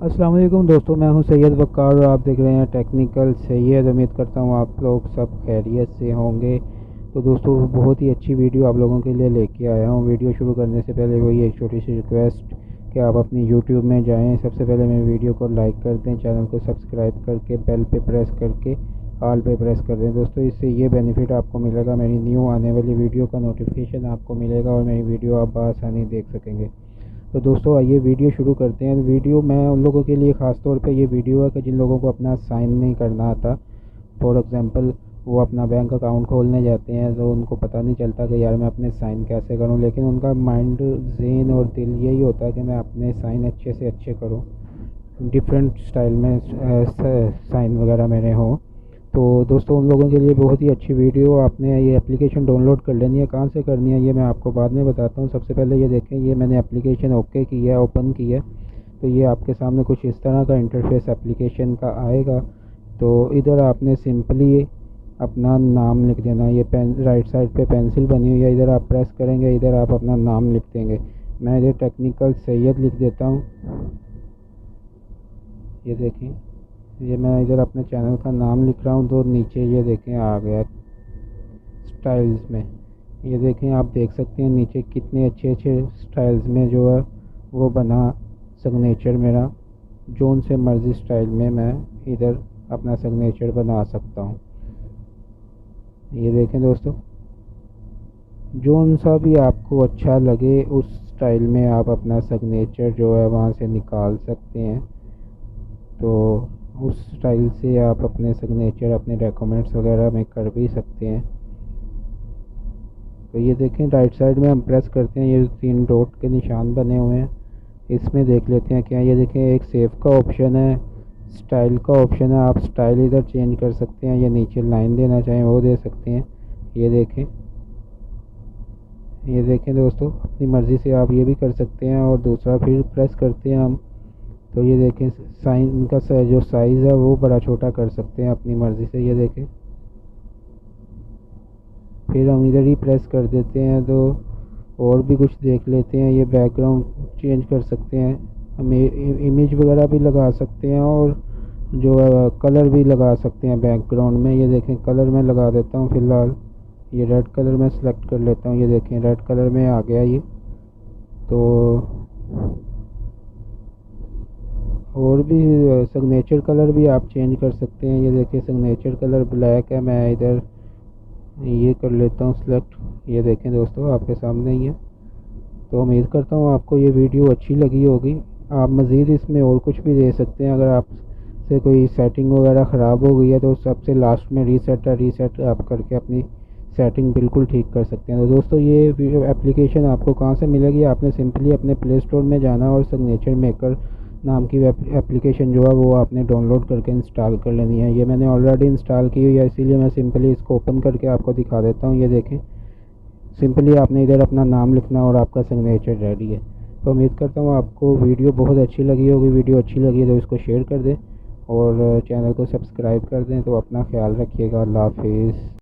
अस्सलाम वालेकुम दोस्तों, मैं हूं सैयद वक़ार और आप देख रहे हैं टेक्निकल सैयद। उम्मीद करता हूं आप लोग सब खैरियत से होंगे। तो दोस्तों, बहुत ही अच्छी वीडियो आप लोगों के लिए लेके आया हूं। वीडियो शुरू करने से पहले वही एक छोटी सी रिक्वेस्ट कि आप अपनी यूट्यूब में जाएं। सबसे पहले मेरी वीडियो को लाइक कर दें, चैनल को सब्सक्राइब करके बेल पे प्रेस करके ऑल पे प्रेस कर दें। दोस्तों, इससे ये बेनिफिट आपको मिलेगा, मेरी न्यू आने वाली वीडियो का नोटिफिकेशन आपको मिलेगा और मेरी वीडियो आप बआसानी देख सकेंगे। तो दोस्तों, आइए वीडियो शुरू करते हैं। वीडियो मैं उन लोगों के लिए ख़ास तौर पे ये वीडियो है कि जिन लोगों को अपना साइन नहीं करना आता। फॉर एग्ज़ाम्पल, वो अपना बैंक अकाउंट खोलने जाते हैं तो उनको पता नहीं चलता कि यार मैं अपने साइन कैसे करूं, लेकिन उनका माइंड, ज़हन और दिल यही होता है कि मैं अपने साइन अच्छे से अच्छे करूं, डिफरेंट स्टाइल में साइन वगैरह मेरे हों। तो दोस्तों, उन लोगों के लिए बहुत ही अच्छी वीडियो। आपने ये एप्लीकेशन डाउनलोड कर लेनी है। कहाँ से करनी है ये मैं आपको बाद में बताता हूँ। सबसे पहले ये देखें, ये मैंने एप्लीकेशन ओके की है, ओपन की है। तो ये आपके सामने कुछ इस तरह का इंटरफेस एप्लीकेशन का आएगा। तो इधर आपने सिंपली अपना नाम लिख देना। ये पेन राइट साइड पे पेंसिल बनी हुई है, इधर आप प्रेस करेंगे, इधर आप अपना नाम लिख देंगे। मैं इधर टेक्निकल सैयद लिख देता हूँ। ये देखें, ये मैं इधर अपने चैनल का नाम लिख रहा हूँ। तो नीचे ये देखें आ गया स्टाइल्स में। ये देखें, आप देख सकते हैं नीचे कितने अच्छे अच्छे स्टाइल्स में जो है वो बना सिग्नेचर मेरा। जोन से मर्ज़ी स्टाइल में मैं इधर अपना सिग्नेचर बना सकता हूँ। ये देखें दोस्तों, जोन सा भी आपको अच्छा लगे उस स्टाइल में आप अपना सिग्नेचर जो है वहाँ से निकाल सकते हैं। तो उस स्टाइल से आप अपने सिग्नेचर अपने डॉक्यूमेंट्स वगैरह में कर भी सकते हैं। तो ये देखें, राइट साइड में हम प्रेस करते हैं, ये 3 डॉट के निशान बने हुए हैं। इसमें देख लेते हैं क्या। ये देखें, एक सेव का ऑप्शन है, स्टाइल का ऑप्शन है। आप स्टाइल इधर चेंज कर सकते हैं, या नीचे लाइन देना चाहें वो दे सकते हैं। ये देखें, ये देखें दोस्तों, अपनी मर्ज़ी से आप ये भी कर सकते हैं। और दूसरा फिर प्रेस करते हैं हम, तो ये देखें साइन का जो साइज़ है वो बड़ा छोटा कर सकते हैं अपनी मर्ज़ी से। ये देखें, फिर हम इधर ही प्रेस कर देते हैं तो और भी कुछ देख लेते हैं। ये बैकग्राउंड चेंज कर सकते हैं, हम इमेज वगैरह भी लगा सकते हैं और जो कलर भी लगा सकते हैं बैकग्राउंड में। ये देखें, कलर मैं लगा देता हूँ फ़िलहाल। ये रेड कलर मैं सेलेक्ट कर लेता हूँ। ये देखें, रेड कलर में आ गया ये। तो और भी सिग्नेचर कलर भी आप चेंज कर सकते हैं। ये देखिए, सिग्नेचर कलर ब्लैक है, मैं इधर ये कर लेता हूँ सेलेक्ट। ये देखें दोस्तों, आपके सामने ही है। तो उम्मीद करता हूँ आपको ये वीडियो अच्छी लगी होगी। आप मज़ीद इसमें और कुछ भी दे सकते हैं। अगर आप से कोई सेटिंग वगैरह ख़राब हो गई है तो सबसे लास्ट में रीसेट आप करके अपनी सेटिंग बिल्कुल ठीक कर सकते हैं। तो दोस्तों, ये एप्लीकेशन आपको कहाँ से मिलेगी, आपने सिंपली अपने प्ले स्टोर में जाना और सिग्नेचर मेकर नाम की एप्लीकेशन जो है वो आपने डाउनलोड करके इंस्टॉल कर लेनी है। ये मैंने ऑलरेडी इंस्टॉल की हुई है, इसीलिए मैं सिंपली इसको ओपन करके आपको दिखा देता हूँ। ये देखें, सिंपली आपने इधर अपना नाम लिखना और आपका सिग्नेचर रेडी है। तो उम्मीद करता हूँ आपको वीडियो बहुत अच्छी लगी होगी। वीडियो अच्छी लगी तो इसको शेयर कर दें और चैनल को सब्सक्राइब कर दें। तो अपना ख्याल रखिएगा। अल्लाह हाफिज़।